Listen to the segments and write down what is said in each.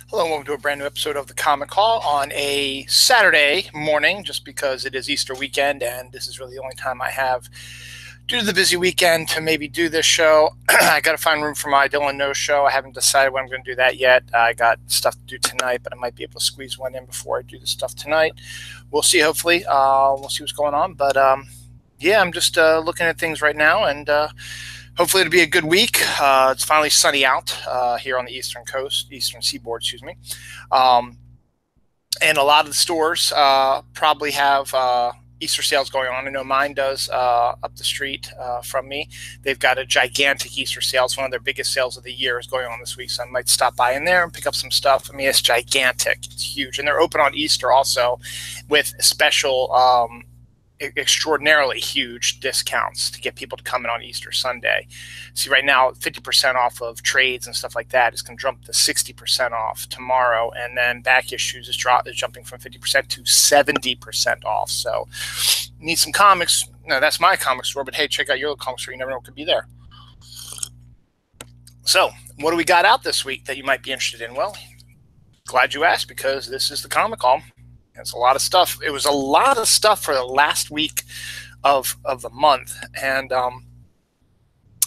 Hello and welcome to a brand new episode of the Comic Call on a Saturday morning, just because it is Easter weekend and this is really the only time I have due to the busy weekend to maybe do this show. I got to find room for my Dylan No show. I haven't decided when I'm going to do that yet. I got stuff to do tonight, but I might be able to squeeze one in before I do the stuff tonight. We'll see, hopefully. We'll see what's going on. But yeah, I'm just looking at things right now, and hopefully it'll be a good week. It's finally sunny out here on the eastern seaboard, excuse me. And a lot of the stores probably have Easter sales going on. I know mine does up the street from me. They've got a gigantic Easter sale. It's one of their biggest sales of the year is going on this week, so I might stop by in there and pick up some stuff. I mean, it's gigantic. It's huge. And they're open on Easter also with special extraordinarily huge discounts to get people to come in on Easter Sunday. See, right now, 50% off of trades and stuff like that is going to jump to 60% off tomorrow, and then back issues is jumping from 50% to 70% off. So, need some comics. No, that's my comic store, but hey, check out your little comic store. You never know what could be there. So, what do we got out this week that you might be interested in? Well, glad you asked, because this is the Comic Call. It's a lot of stuff. It was a lot of stuff for the last week of the month, and a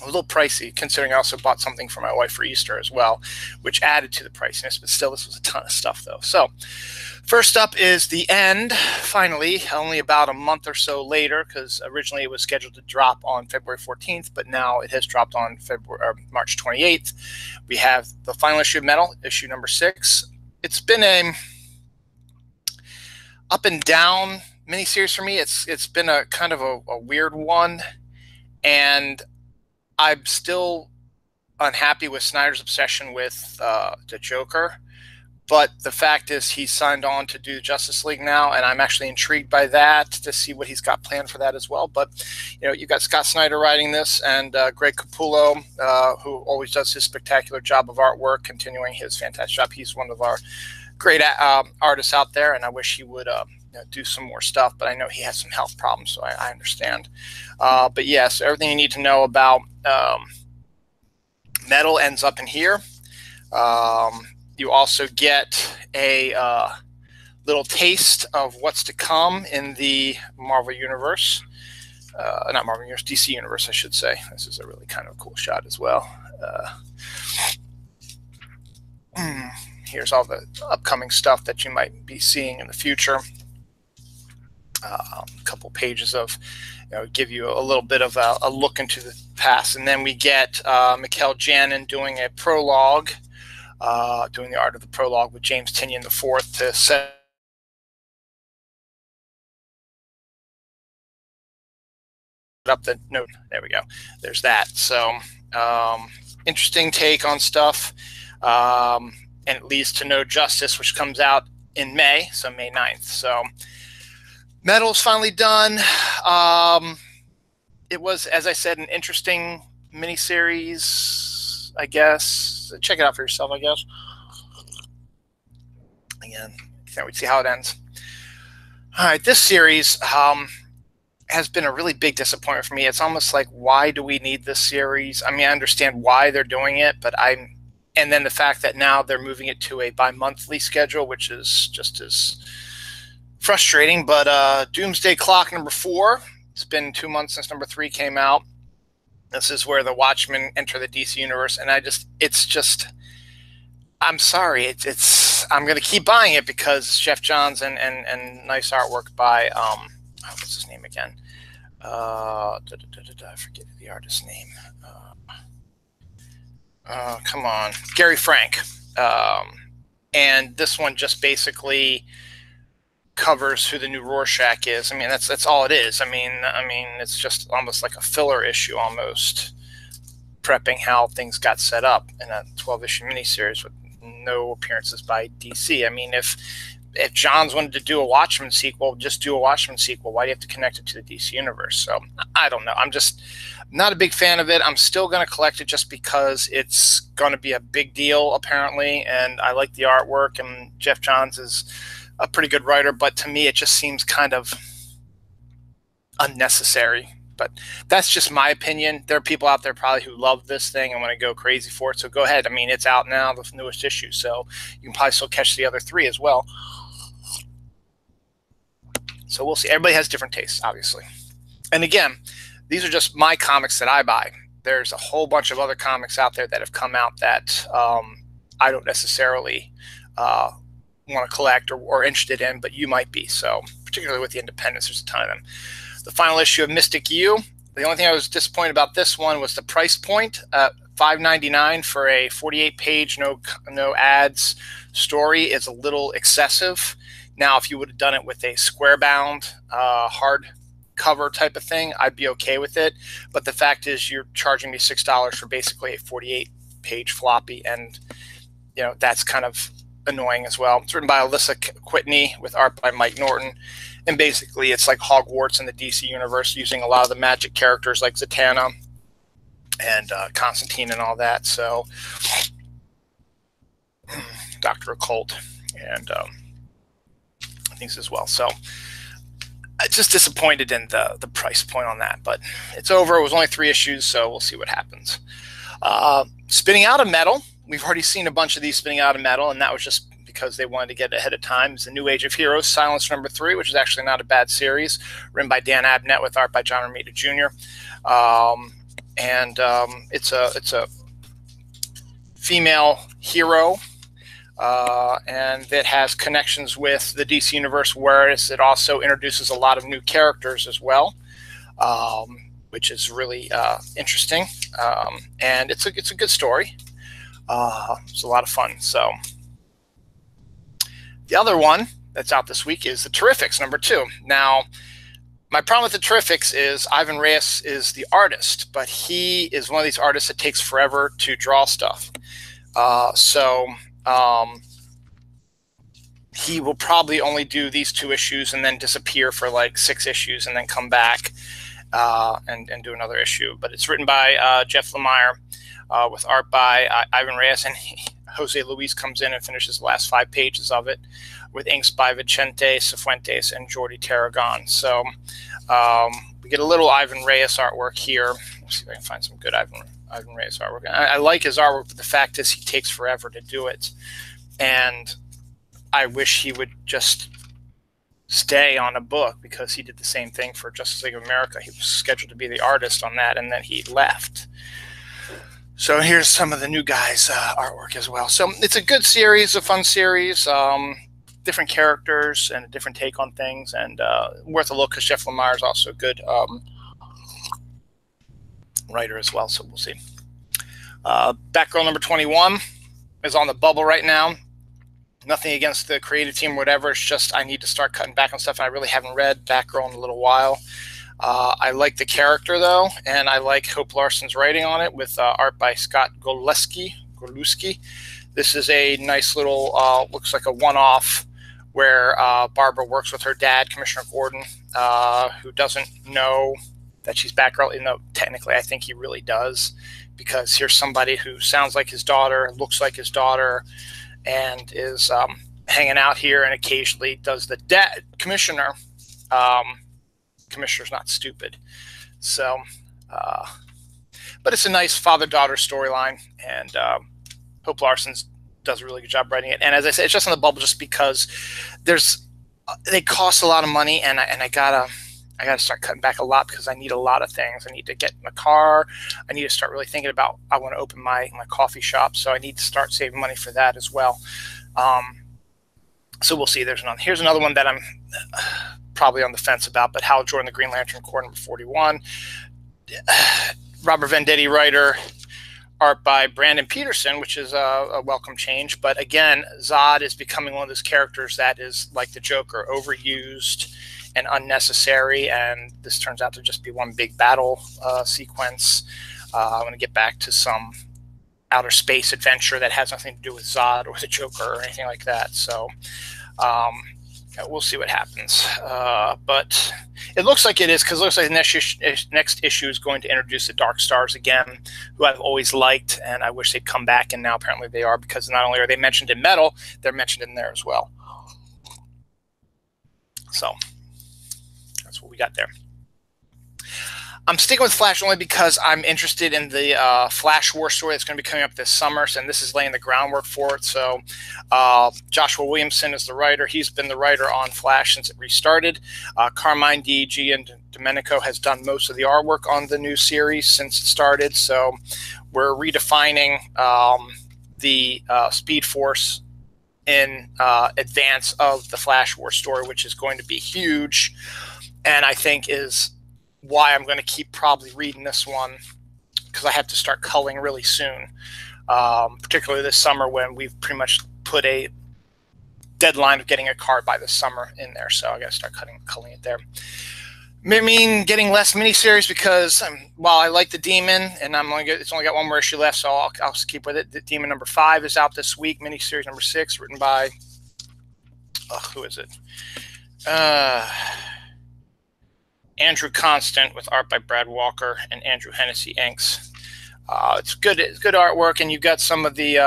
little pricey, considering I also bought something for my wife for Easter as well, which added to the priciness, but still, this was a ton of stuff, though. So first up is The End, finally, only about a month or so later, because originally it was scheduled to drop on February 14th, but now it has dropped on March 28th. We have the final issue of Metal, issue number 6. It's been a up and down miniseries for me. It's been a kind of a weird one, and I'm still unhappy with Snyder's obsession with the Joker. But the fact is, he's signed on to do Justice League now, and I'm actually intrigued by that to see what he's got planned for that as well. But you know, you got Scott Snyder writing this, and Greg Capullo, who always does his spectacular job of artwork, continuing his fantastic job. He's one of our great artists out there, and I wish he would do some more stuff, but I know he has some health problems, so I understand. But yes, everything you need to know about Metal ends up in here. You also get a little taste of what's to come in the Marvel Universe. Not Marvel Universe, DC Universe, I should say. This is a really kind of cool shot as well. Here's all the upcoming stuff that you might be seeing in the future. A couple pages of, give you a little bit of a look into the past. And then we get Mikel Janin doing a prologue, doing the art of the prologue with James Tynion IV to set up the note. There we go. There's that. So interesting take on stuff. And it leads to No Justice, which comes out in May, so May 9th. So Metal's finally done. It was, as I said, an interesting miniseries, I guess. Check it out for yourself, I guess. Again, can't wait to see how it ends. All right, this series has been a really big disappointment for me. It's almost like, why do we need this series? I mean, I understand why they're doing it, but and then the fact that now they're moving it to a bi-monthly schedule, which is just as frustrating. But Doomsday Clock number 4. It's been 2 months since number 3 came out. This is where the Watchmen enter the DC universe, and I'm sorry. I'm going to keep buying it because Jeff Johns and nice artwork by what's his name again? I forget the artist's name. Come on, Gary Frank. And this one just basically covers who the new Rorschach is. I mean, that's all it is. I mean, it's just almost like a filler issue, almost prepping how things got set up in a 12-issue miniseries with no appearances by DC. I mean, if Johns wanted to do a Watchmen sequel, just do a Watchmen sequel. Why do you have to connect it to the DC universe? So I don't know. I'm just not a big fan of it. I'm still going to collect it just because it's going to be a big deal, apparently, and I like the artwork, and Jeff Johns is a pretty good writer, but to me it just seems kind of unnecessary. But that's just my opinion. There are people out there probably who love this thing and want to go crazy for it. So go ahead. I mean, it's out now, the newest issue. So you can probably still catch the other 3 as well. So we'll see. Everybody has different tastes, obviously. And again, these are just my comics that I buy. There's a whole bunch of other comics out there that have come out that I don't necessarily want to collect or interested in, but you might be. So particularly with the independents, there's a ton of them. The final issue of Mystic U. The only thing I was disappointed about this one was the price point. $5.99 for a 48-page, no ads story is a little excessive. Now, if you would have done it with a square-bound, hard cover type of thing, I'd be okay with it. But the fact is, you're charging me $6 for basically a 48-page floppy, and that's kind of annoying as well. It's written by Alyssa Whitney with art by Mike Norton, and basically it's like Hogwarts in the DC universe, using a lot of the magic characters like Zatanna and Constantine and all that. So Dr. Occult and things as well. So I'm just disappointed in the price point on that, but it's over. It was only 3 issues, so we'll see what happens. Spinning Out of Metal. We've already seen a bunch of these spinning out of metal, and that was just because they wanted to get ahead of time. It's the New Age of Heroes, Silence #3, which is actually not a bad series, written by Dan Abnett with art by John Romita Jr. It's a female hero, and that has connections with the DC universe, whereas it also introduces a lot of new characters as well, which is really interesting. And it's a good story. It's a lot of fun. So the other one that's out this week is the Terrifics #2. Now, my problem with the Terrifics is Ivan Reyes is the artist, but he is one of these artists that takes forever to draw stuff. He will probably only do these 2 issues and then disappear for like 6 issues and then come back and do another issue. But it's written by Jeff Lemire with art by Ivan Reyes, and Jose Luis comes in and finishes the last 5 pages of it, with inks by Vicente Cifuentes and Jordi Tarragon. So we get a little Ivan Reyes artwork here. Let's see if I can find some good Ivan Reyes artwork. I like his artwork, but the fact is he takes forever to do it. And I wish he would just stay on a book, because he did the same thing for Justice League of America. He was scheduled to be the artist on that, and then he left. So here's some of the new guys' artwork as well. So it's a good series, a fun series, different characters and a different take on things, and worth a look, because Jeff Lemire is also a good writer as well. So we'll see. Batgirl #21 is on the bubble right now. Nothing against the creative team or whatever. It's just I need to start cutting back on stuff. I really haven't read Batgirl in a little while. I like the character, though, and I like Hope Larson's writing on it, with art by Scott Goluski. This is a nice little, looks like a one-off, where Barbara works with her dad, Commissioner Gordon, who doesn't know that she's Batgirl, even though technically I think he really does, because here's somebody who sounds like his daughter, looks like his daughter, and is hanging out here, and occasionally does the dad commissioner. Commissioner's not stupid. So, but it's a nice father-daughter storyline, and Hope Larson does a really good job writing it. And as I said, it's just on the bubble just because they cost a lot of money, and I gotta start cutting back a lot, because I need a lot of things. I need to get in my car. I need to start really thinking about, I want to open my coffee shop, so I need to start saving money for that as well. So we'll see. Here's another one that I'm probably on the fence about, but Hal Jordan, the Green Lantern Corps #41. Robert Venditti writer, art by Brandon Peterson, which is a welcome change. But again, Zod is becoming one of those characters that is like the Joker, overused and unnecessary, and this turns out to just be one big battle sequence. I'm going to get back to some outer space adventure that has nothing to do with Zod or the Joker or anything like that. So we'll see what happens. But it looks like it is, because it looks like the next issue is going to introduce the Dark Stars again, who I've always liked, and I wish they'd come back, and now apparently they are, because not only are they mentioned in Metal, they're mentioned in there as well. So that's what we got there. I'm sticking with Flash only because I'm interested in the Flash War story that's going to be coming up this summer, and this is laying the groundwork for it. So Joshua Williamson is the writer. He's been the writer on Flash since it restarted. Carmine DiGiandomenico has done most of the artwork on the new series since it started. So we're redefining the Speed Force in advance of the Flash War story, which is going to be huge, and I think is why I'm going to keep probably reading this one, because I have to start culling really soon, particularly this summer when we've pretty much put a deadline of getting a card by this summer in there. So I got to start culling it there. I mean, getting less miniseries because while I like the Demon, and it's only got one more issue left, so I'll keep with it. The Demon number 5 is out this week. Miniseries number 6, written by who is it? Andrew Constant, with art by Brad Walker and Andrew Hennessy inks. It's good artwork, and you've got some of the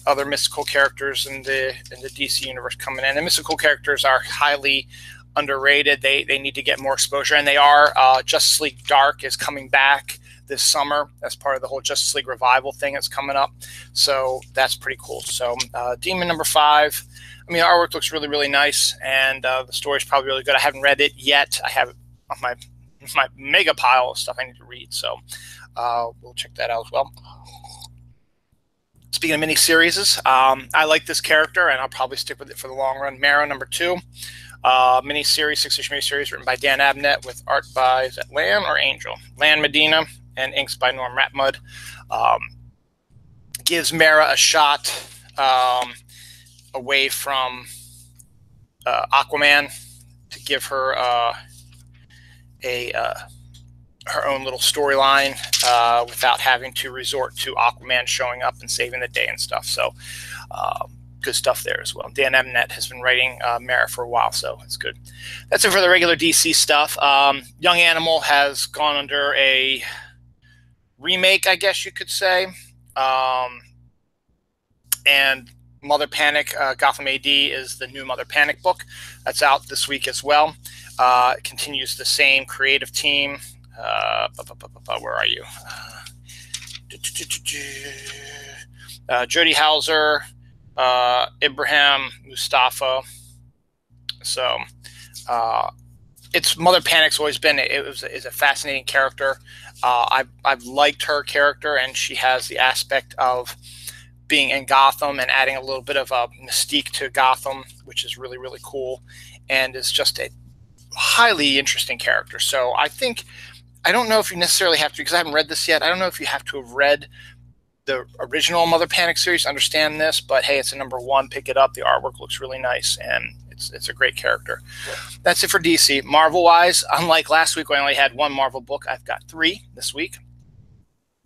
other mystical characters in the DC universe coming in. The mystical characters are highly underrated. They need to get more exposure, and they are. Justice League Dark is coming back this summer as part of the whole Justice League revival thing that's coming up. So that's pretty cool. So Demon number 5. I mean, the artwork looks really, really nice, and the story's probably really good. I haven't read it yet. I have it on my mega pile of stuff I need to read, so we'll check that out as well. Speaking of miniseries, I like this character, and I'll probably stick with it for the long run. Mara number 2, miniseries, 6-issue miniseries written by Dan Abnett with art by, is that Lan or Angel? Lan Medina, and inks by Norm Ratmud. Gives Mara a shot away from Aquaman to give her her own little storyline without having to resort to Aquaman showing up and saving the day and stuff. So good stuff there as well. Dan Abnett has been writing Mara for a while, so it's good. That's it for the regular DC stuff. Young Animal has gone under a remake, I guess you could say. And Mother Panic, Gotham AD is the new Mother Panic book. That's out this week as well. It continues the same creative team. Where are you? Jody Hauser, Ibrahim Mustafa. So it's Mother Panic's always been is a fascinating character. I've liked her character, and she has the aspect of being in Gotham and adding a little bit of a mystique to Gotham, which is really, really cool, and is just a highly interesting character. So I don't know if you necessarily have to, because I haven't read this yet, I don't know if you have to have read the original Mother Panic series to understand this, but hey, it's a number 1. Pick it up. The artwork looks really nice, and it's a great character. That's it for DC. Marvel-wise, unlike last week when I only had 1 Marvel book, I've got 3 this week.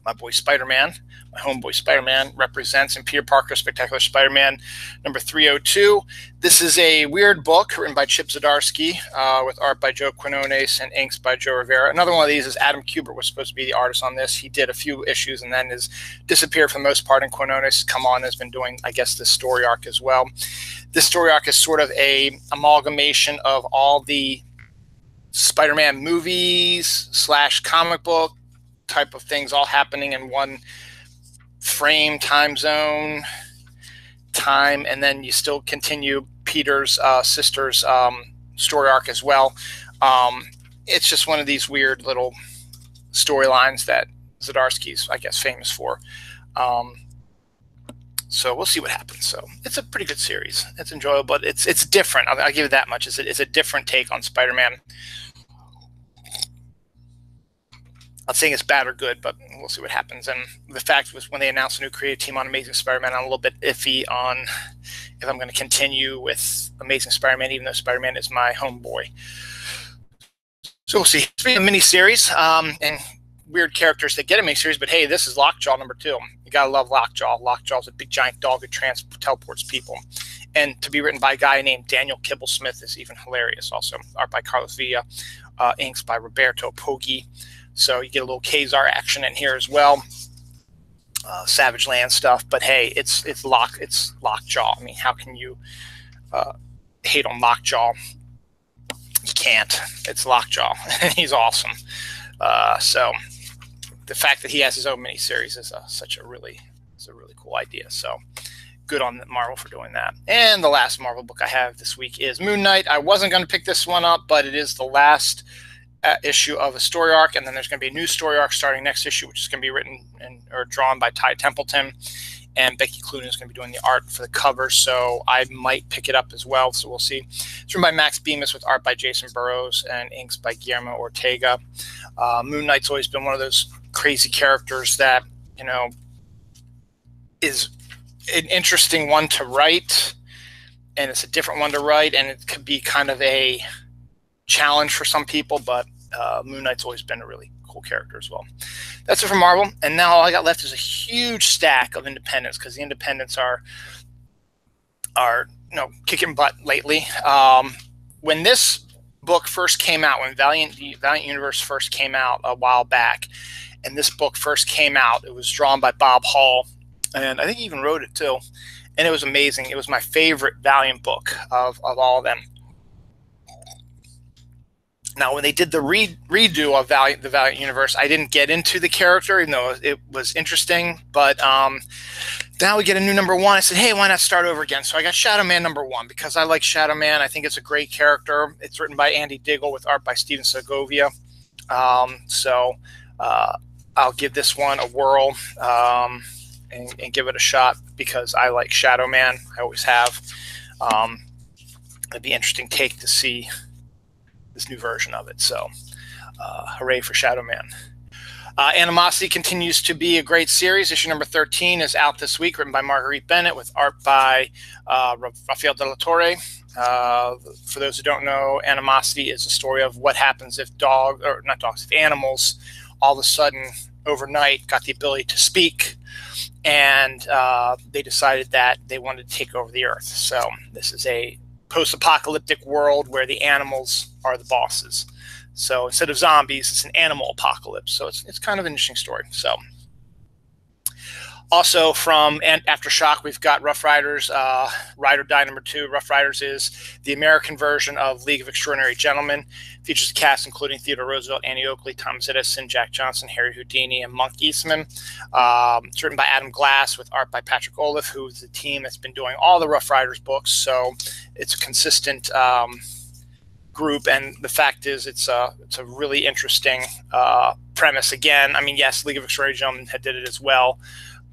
My boy Spider-Man, my homeboy Spider-Man represents, and Peter Parker Spectacular Spider-Man number 302. This is a weird book written by Chip Zdarsky with art by Joe Quinones and inks by Joe Rivera. Another one of these is Adam Kubert was supposed to be the artist on this. He did a few issues and then has disappeared for the most part, and Quinones has come on and has been doing, I guess, this story arc as well. This story arc is sort of a amalgamation of all the Spider-Man movies / comic book type of things all happening in one frame, time zone, and then you still continue Peter's sister's story arc as well. It's just one of these weird little storylines that Zdarsky's, I guess, famous for. So we'll see what happens. So it's a pretty good series. It's enjoyable, but it's different. I'll give it that much. It's a different take on Spider-Man. I'm not saying it's bad or good, but we'll see what happens. And the fact was, when they announced a new creative team on Amazing Spider-Man, I'm a little bit iffy on if I'm going to continue with Amazing Spider-Man, even though Spider-Man is my homeboy. So we'll see. Speaking of miniseries and weird characters that get a miniseries, but hey, this is Lockjaw number 2. You gotta love Lockjaw. Lockjaw's a big giant dog who teleports people. And to be written by a guy named Daniel Kibblesmith is even hilarious. Also, art by Carlos Villa, inks by Roberto Poggi. So you get a little Kazar action in here as well. Savage Land stuff, but hey, it's Lockjaw. I mean, how can you hate on Lockjaw? You can't. It's Lockjaw. He's awesome. So the fact that he has his own miniseries is such a really cool idea. So good on Marvel for doing that. And the last Marvel book I have this week is Moon Knight. I wasn't going to pick this one up, but it is the last issue of a story arc, and then there's going to be a new story arc starting next issue, which is going to be written or drawn by Ty Templeton, and Becky Cloonan is going to be doing the art for the cover, so I might pick it up as well, so we'll see. It's written by Max Bemis with art by Jason Burrows and inks by Guillermo Ortega. Moon Knight's always been one of those crazy characters that, you know, is an interesting one to write, and it's a different one to write, and it could be kind of a challenge for some people, but Moon Knight's always been a really cool character as well. That's it for Marvel, and now all I got left is a huge stack of independents, because the independents are kicking butt lately. When this book first came out, when Valiant Universe first came out a while back, and this book first came out, it was drawn by Bob Hall, and I think he even wrote it too, and it was amazing. It was my favorite Valiant book of all of them. Now, when they did the redo of the Valiant Universe, I didn't get into the character, even though it was interesting. But now we get a new #1. I said, hey, why not start over again? So I got Shadow Man #1 because I like Shadow Man. I think it's a great character. It's written by Andy Diggle with art by Steven Segovia. So I'll give this one a whirl and give it a shot because I like Shadow Man. I always have. It'd be an interesting take to see this new version of it. So hooray for Shadow Man. Animosity continues to be a great series. Issue number 13 is out this week, written by Marguerite Bennett with art by Rafael de la Torre. For those who don't know, Animosity is a story of what happens if if animals all of a sudden overnight got the ability to speak, and they decided that they wanted to take over the earth. So this is a post-apocalyptic world where the animals are the bosses. So instead of zombies, it's an animal apocalypse. So it's kind of an interesting story. So also from Aftershock, we've got Rough Riders, Ride or Die #2. Rough Riders is the American version of League of Extraordinary Gentlemen. Features a cast including Theodore Roosevelt, Annie Oakley, Thomas Edison, Jack Johnson, Harry Houdini, and Monk Eastman. It's written by Adam Glass with art by Patrick Olive, who's the team that's been doing all the Rough Riders books. So it's a consistent group, and the fact is it's a really interesting premise. Again, I mean, yes, League of Extraordinary Gentlemen did it as well,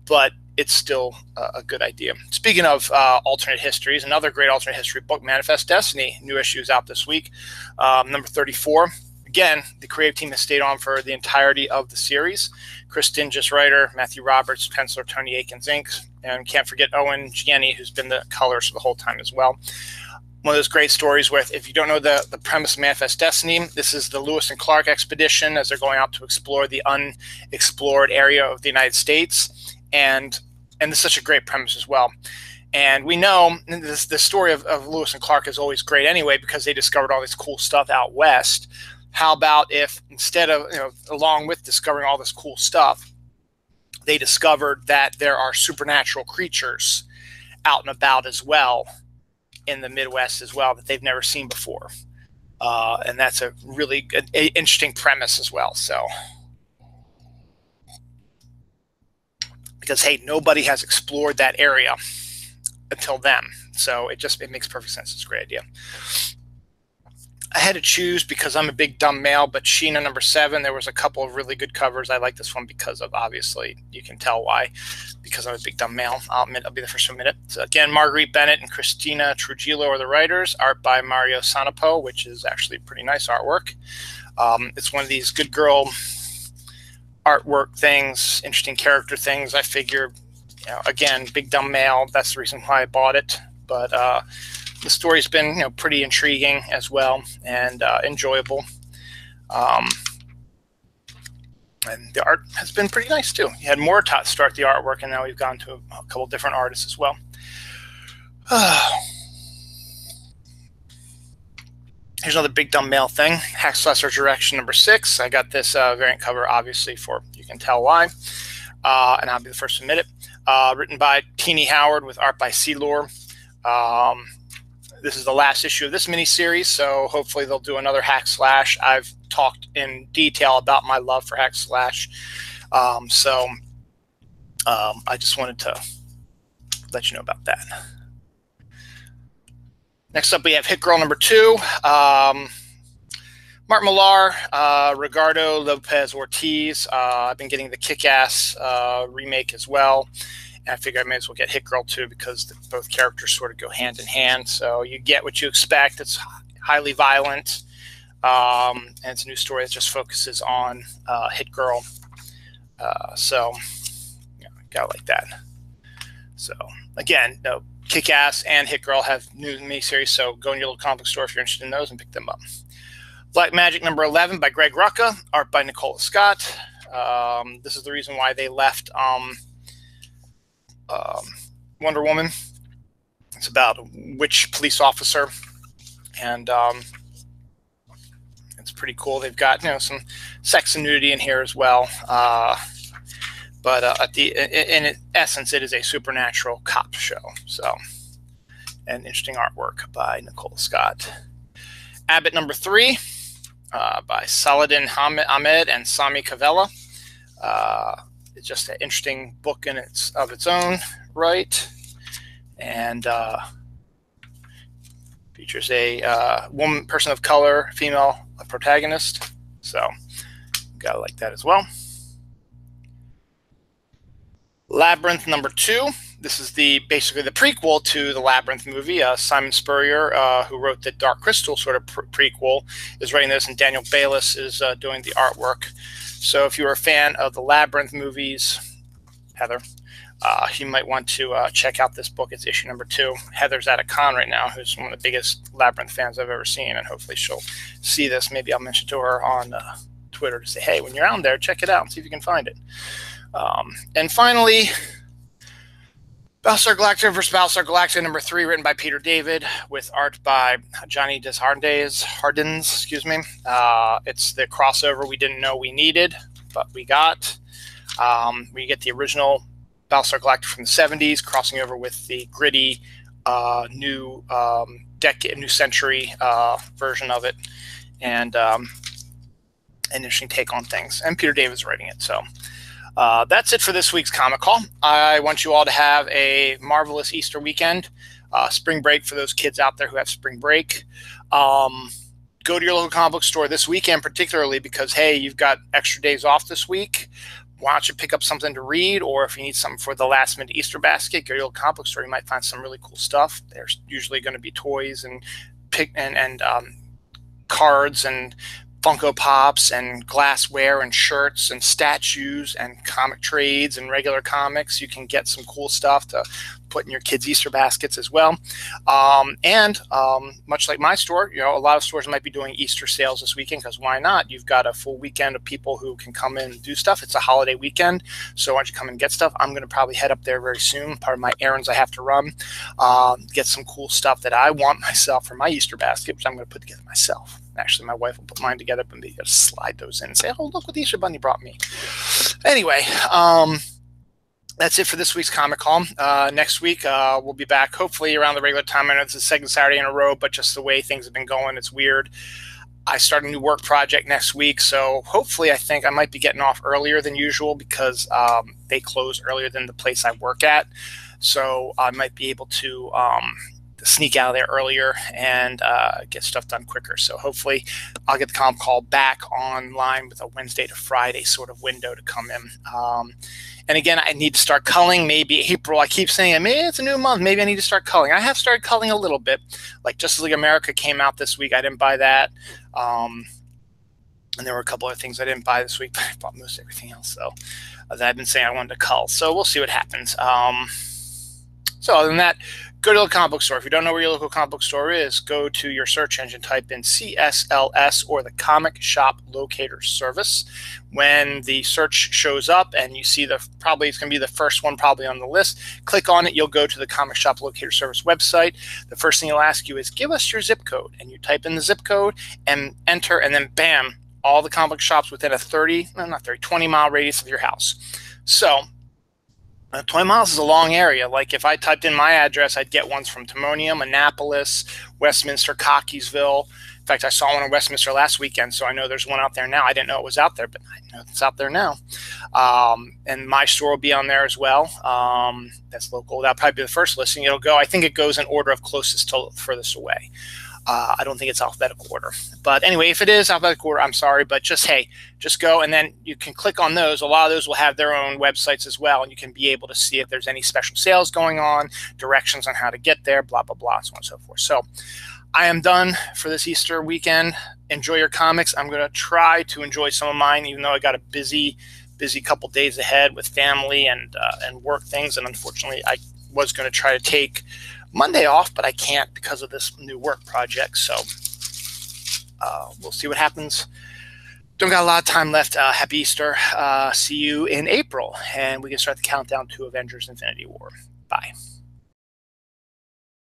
but it's still a good idea. Speaking of alternate histories, another great alternate history book, Manifest Destiny. New issue is out this week, number 34. Again, the creative team has stayed on for the entirety of the series. Chris Dinges, writer, Matthew Roberts, penciler, Tony Akins, inks, and can't forget Owen Gianni, who's been the colors for the whole time as well. One of those great stories where, if you don't know the premise of Manifest Destiny, this is the Lewis and Clark expedition as they're going out to explore the unexplored area of the United States. And this is such a great premise as well. And we know the story of Lewis and Clark is always great anyway, because they discovered all this cool stuff out west. How about if instead of, along with discovering all this cool stuff, they discovered that there are supernatural creatures out and about as well in the Midwest as well that they've never seen before. And that's a really good, interesting premise as well. So, because, hey, nobody has explored that area until then. So it makes perfect sense. It's a great idea. I had to choose because I'm a big dumb male, but Sheena number 7, there was a couple of really good covers. I like this one because of, obviously, you can tell why, because I'm a big dumb male. I'll be the first to admit it. So again, Marguerite Bennett and Christina Trujillo are the writers. Art by Mario Sanapo, which is actually pretty nice artwork. It's one of these good girl artwork things, interesting character things. I figure, again, big dumb male, that's the reason why I bought it. But the story's been, pretty intriguing as well, and enjoyable. And the art has been pretty nice too. You had Moritat start the artwork, and now we've gone to a couple different artists as well. Here's another big dumb male thing. Hackslash Resurrection number 6. I got this variant cover, obviously, for you can tell why. And I'll be the first to admit it. Written by Teenie Howard with art by Sealor. This is the last issue of this miniseries, so hopefully they'll do another Hackslash. I've talked in detail about my love for Hack Slash. So I just wanted to let you know about that. Next up, we have Hit Girl number 2. Mark Millar, Ricardo Lopez Ortiz. I've been getting the Kick-Ass remake as well. And I figured I may as well get Hit Girl too, because both characters sort of go hand in hand. So you get what you expect. It's highly violent. And it's a new story that just focuses on Hit Girl. So yeah, gotta like that. So again, no, Kick-Ass and Hit Girl have new miniseries, so go in your local comic book store if you're interested in those and pick them up. Black Magic number 11 by Greg Rucka, art by Nicola Scott. This is the reason why they left Wonder Woman. It's about a witch police officer, and it's pretty cool. They've got some sex and nudity in here as well. But in essence, it is a supernatural cop show. So, and interesting artwork by Nicola Scott. Abbott number 3 by Saladin Ahmed and Sami Cavella. It's just an interesting book in its own right, and features a person of color, female protagonist. So, gotta like that as well. Labyrinth number 2. This is basically the prequel to the Labyrinth movie. Simon Spurrier, who wrote the Dark Crystal sort of prequel, is writing this, and Daniel Bayliss is doing the artwork. So if you're a fan of the Labyrinth movies, Heather, you might want to check out this book. It's issue number 2. Heather's at a con right now, who's one of the biggest Labyrinth fans I've ever seen, and hopefully she'll see this. Maybe I'll mention to her on Twitter to say, hey, when you're out there, check it out and see if you can find it. And finally, Battlestar Galactica vs. Battlestar Galactica number 3, written by Peter David, with art by Johnny Desjardins. Excuse me. It's the crossover we didn't know we needed, but we got. We get the original Battlestar Galactica from the 70s, crossing over with the gritty new century version of it, and an interesting take on things. And Peter David's writing it, so. That's it for this week's Comic Call. I want you all to have a marvelous Easter weekend, spring break for those kids out there who have spring break. Go to your local comic book store this weekend particularly because, hey, you've got extra days off this week. Why don't you pick up something to read, or if you need something for the last-minute Easter basket, go to your local comic book store. You might find some really cool stuff. There's usually going to be toys and cards and Funko Pops and glassware and shirts and statues and comic trades and regular comics. You can get some cool stuff to put in your kids' Easter baskets as well. And much like my store, a lot of stores might be doing Easter sales this weekend because why not? You've got a full weekend of people who can come in and do stuff. It's a holiday weekend, so why don't you come and get stuff? I'm going to probably head up there very soon. Part of my errands I have to run, get some cool stuff that I want myself for my Easter basket, which I'm going to put together myself. Actually, my wife will put mine together, but maybe just slide those in and say, oh, look what the Easter Bunny brought me. Anyway, that's it for this week's Comic Call. Next week, we'll be back hopefully around the regular time. I know it's the second Saturday in a row, but just the way things have been going, it's weird. I start a new work project next week, so hopefully I think I might be getting off earlier than usual because they close earlier than the place I work at. So I might be able to sneak out of there earlier and get stuff done quicker. So hopefully I'll get the Comic Call back online with a Wednesday to Friday sort of window to come in. And again, I need to start culling maybe April. I keep saying, maybe it's a new month. Maybe I need to start culling. I have started culling a little bit. Like Justice League America came out this week. I didn't buy that. And there were a couple other things I didn't buy this week, but I bought most everything else. So that I've been saying I wanted to cull. So we'll see what happens. So other than that, go to the comic book store. If you don't know where your local comic book store is, go to your search engine, type in CSLS or the Comic Shop Locator Service. When the search shows up and you see probably it's going to be the first one probably on the list, click on it. You'll go to the Comic Shop Locator Service website. The first thing it'll ask you is, give us your zip code. And you type in the zip code and enter, and then bam, all the comic shops within a 20-mile radius of your house. So 20 miles is a long area. Like if I typed in my address, I'd get ones from Timonium, Annapolis, Westminster, Cockeysville, In fact, I saw one in Westminster last weekend, so I know there's one out there now. I didn't know it was out there, but I know it's out there now. And my store will be on there as well. That's local. That'll probably be the first listing. It'll go, I think it goes in order of closest to furthest away. I don't think it's alphabetical order. But anyway, if it is alphabetical order, I'm sorry. But just, hey, just go, and then you can click on those. A lot of those will have their own websites as well, and you can be able to see if there's any special sales going on, directions on how to get there, blah, blah, blah, so on and so forth. So I am done for this Easter weekend. Enjoy your comics. I'm going to try to enjoy some of mine, even though I got a busy couple days ahead with family and work things. And unfortunately, I was going to try to take Monday off, but I can't because of this new work project. So we'll see what happens. Don't got a lot of time left. Happy Easter. See you in April, and we can start the countdown to Avengers Infinity War. Bye.